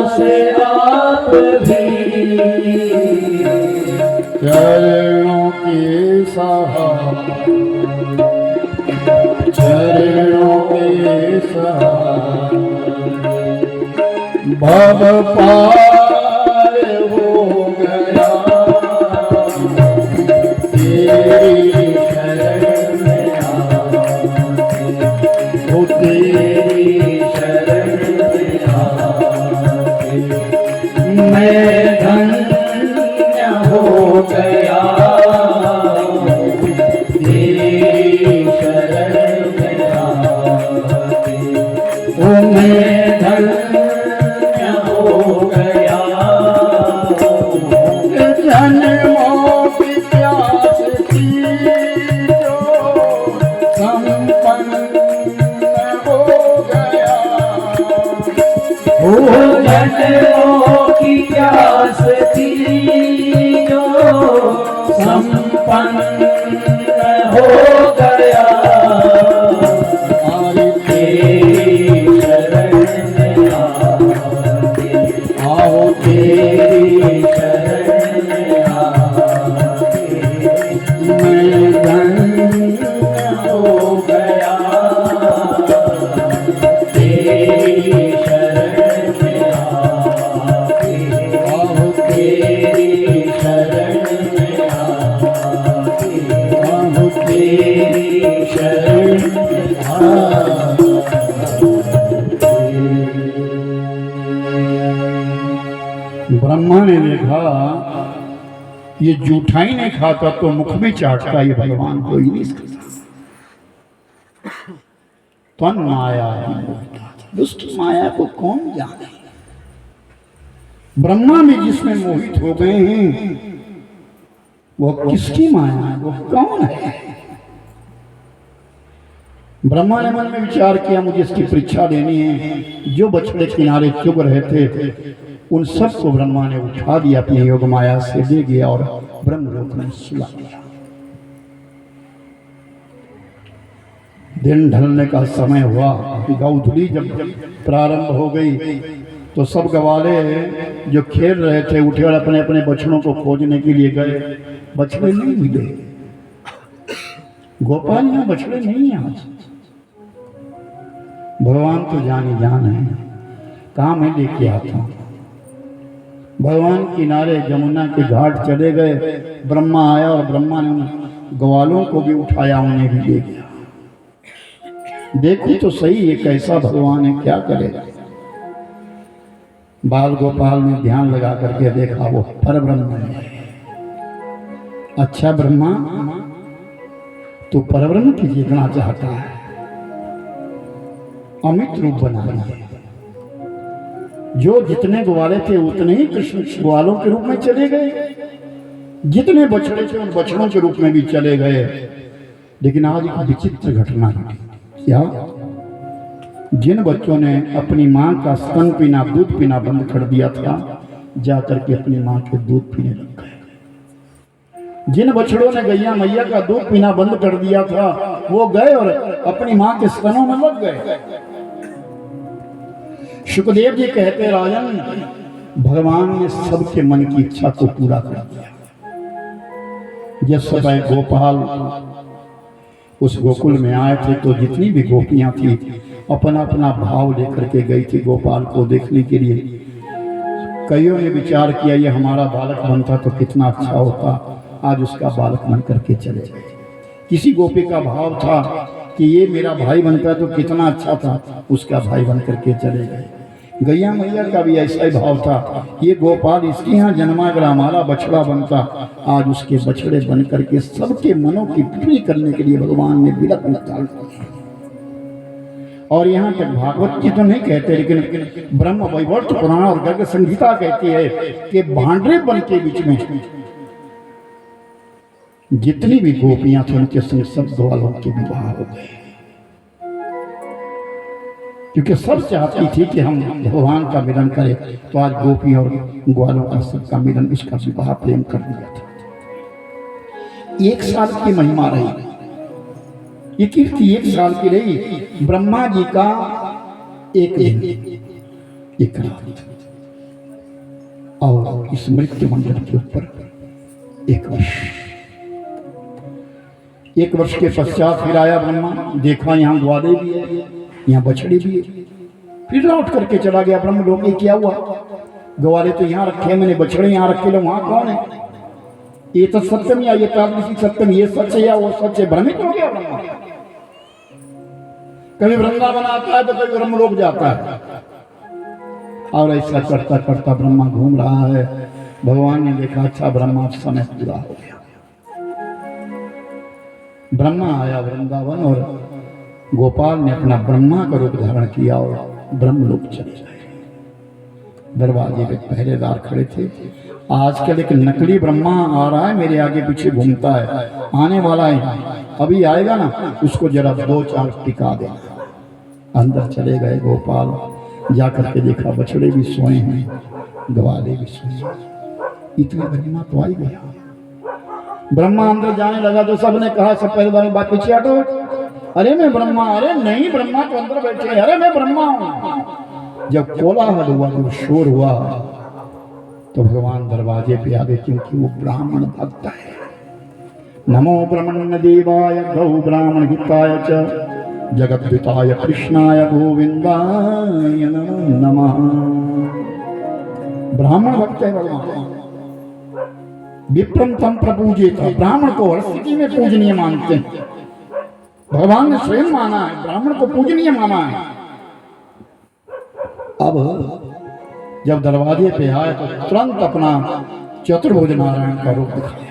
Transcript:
से आप भी चरणों की सहाय, चरणों की सहाय, भव पार हो गया तेरी शरण में आके, ओ तेरी शरण में आके मैं धन्य हो गया तेरी शरण में आके। ओ मैं धन्य हो गया जन्मों की प्यास थी जो संपन्न हो गया, ओ जन्मों की प्यास थी जो संपन्न हो गया तेरी शरण में आके। आओ तेरी शरण में आके मैं धन्य हो गया तेरी शरण में आके। आओ तेरी शरण में आके आओ तेरी शरण में आके। ब्रह्मा ने देखा ये जूठाई नहीं खाता तो मुख भी चाटता, ये भगवान को ही नहीं सकता। तन माया ही मोहिता था, दुष्ट माया को कौन जाने। ब्रह्मा भी जिसमें मोहित हो गए हैं वो किसकी माया है, वो कौन है। ब्रह्मा ने मन में विचार किया मुझे इसकी परीक्षा लेनी है। जो बछड़े किनारे चुभ रहे थे उन सबको ब्रह्मा ने उठा दिया, अपनी योग माया से ले गया और ब्रह्मलोक में सुला दिया। दिन ढलने का समय हुआ, गौधुली जब प्रारंभ हो गई तो सब गवाले जो खेल रहे थे उठे और अपने अपने बछड़ों को खोजने के लिए गए। बछड़े नहीं मिले, गोपाल यहाँ बछड़े नहीं हैं आज। भगवान तो जानी जान है, कहाँ मैं लेके आता हूँ। भगवान किनारे जमुना के घाट चले गए। ब्रह्मा आया और ब्रह्मा ने उन ग्वालों को भी उठाया, उन्हें भी ले गया। देखो तो सही ये कैसा भगवान है, क्या करेगा। बाल गोपाल ने ध्यान लगा करके देखा, वो पर ब्रह्म है। अच्छा ब्रह्मा, तू परब्रह्म की जीतना चाहता है, अमित रूप बना लिया। जो जितने ग्वाले थे उतने ही कृष्ण ग्वालों के रूप में चले गए, जितने बछड़े थे उन बछड़ों के रूप में भी चले गए। लेकिन आज एक विचित्र घटना घटी। क्या? जिन बच्चों ने अपनी माँ का स्तन पीना, दूध पीना बंद कर दिया था, जाकर के अपनी माँ के दूध पीने लग गए। जिन बछड़ों ने गैया मैया का दूध पीना बंद कर दिया था, वो गए और अपनी माँ के स्तनों में लग गए। शुकदेव जी कहते, राजन, भगवान ने सबके मन की इच्छा को पूरा कर दिया। जिस समय गोपाल उस गोकुल में आए थे तो जितनी भी गोपियां थी अपना अपना भाव लेकर के गई थी गोपाल को देखने के लिए। कईयों ने विचार किया ये हमारा बालक बनता तो कितना अच्छा होता, आज उसका बालक बन करके चले गए। किसी गोपी का भाव था कि ये मेरा भाई बनता तो कितना अच्छा था, उसका भाई बन करके चले गए। गैया मैया का भी ऐसा ही भाव था, ये गोपाल इसके यहाँ जन्मा अगर हमारा बछड़ा बनता, आज उसके बछड़े बन करके सबके मनों की पूरी करने के लिए भगवान ने विलक निकाल दिया। और यहाँ तक भागवत जी तो नहीं कहते, लेकिन ब्रह्म वैवर्त पुराण और गर्ग संहिता कहती है कि भांडरे बन के बीच में जितनी भी गोपियां थी उनके संग सब ग्वालों के विवाह हो गए, क्योंकि सब चाहती थी कि हम भगवान का मिलन करें। तो आज गोपी और ग्वालों का सबका मिलन, इसका विवाह प्रेम कर दिया था। 1 साल की महिमा रही, ये कीर्ति 1 साल की रही। ब्रह्मा जी का एक रात, और इस मृत्यु मंडल के ऊपर 1 वर्ष के पश्चात फिर आया ब्रह्मा, देखा यहाँ ग्वाले भी है, यहाँ बछड़ी भी है, फिर लौट करके चला गया ब्रह्म लोग। ये क्या हुआ, ग्वाले तो यहाँ रखे, मैंने बछड़े यहाँ रखे, लो वहां कौन है? ये तो सत्यम या ये तादृशी सत्यम, ये सच है या वो सच है? भ्रमित हो गया ब्रह्मा। कभी वृंदावन आता है तो कभी ब्रह्मलोक जाता है, और ऐसा करता करता ब्रह्मा घूम रहा है। भगवान ने देखा अच्छा ब्रह्मा समय पूरा हो गया। ब्रह्मा आया वृंदावन और गोपाल ने अपना ब्रह्मा का रूप धारण किया और ब्रह्मलोक चले गए। दरवाजे पे पहरेदार खड़े थे। आजकल एक नकली ब्रह्मा आ रहा है, मेरे आगे पीछे घूमता है, आने वाला है, अभी आएगा ना, उसको जरा 2-4 टिका देना। अंदर चले गए गोपाल, जाकर के देखा बछड़े भी सोए हैं, ग्वाले भी सोए। इतने ब्रह्मा तो आई गया। ब्रह्मा अंदर जाने लगा तो सबने कहा, सब पहरेदार में बात पीछे हटो, अरे मैं ब्रह्मा, अरे नहीं ब्रह्मा तो अंदर बैठे, अरे मैं ब्रह्मा हूं। जब कोलाहल हुआ, जब शोर हुआ, तो भगवान दरवाजे पे आ गए, क्योंकि वो ब्राह्मण भक्त है। नमो ब्रह्मण्य देवाय गौ ब्राह्मण हिताय च जगद्विताय कृष्णाय गोविंदाय नमो नमः। ब्राह्मण भक्त है भगवान। विप्रम तम प्रपूजित, ब्राह्मण को हर स्थिति में पूजनीय मानते हैं। भगवान ने स्वयं माना है, ब्राह्मण को पूजनीय माना है। अब जब दरवाजे पे आए तो तुरंत अपना चतुर्भुज नारायण का रूप दिखाया।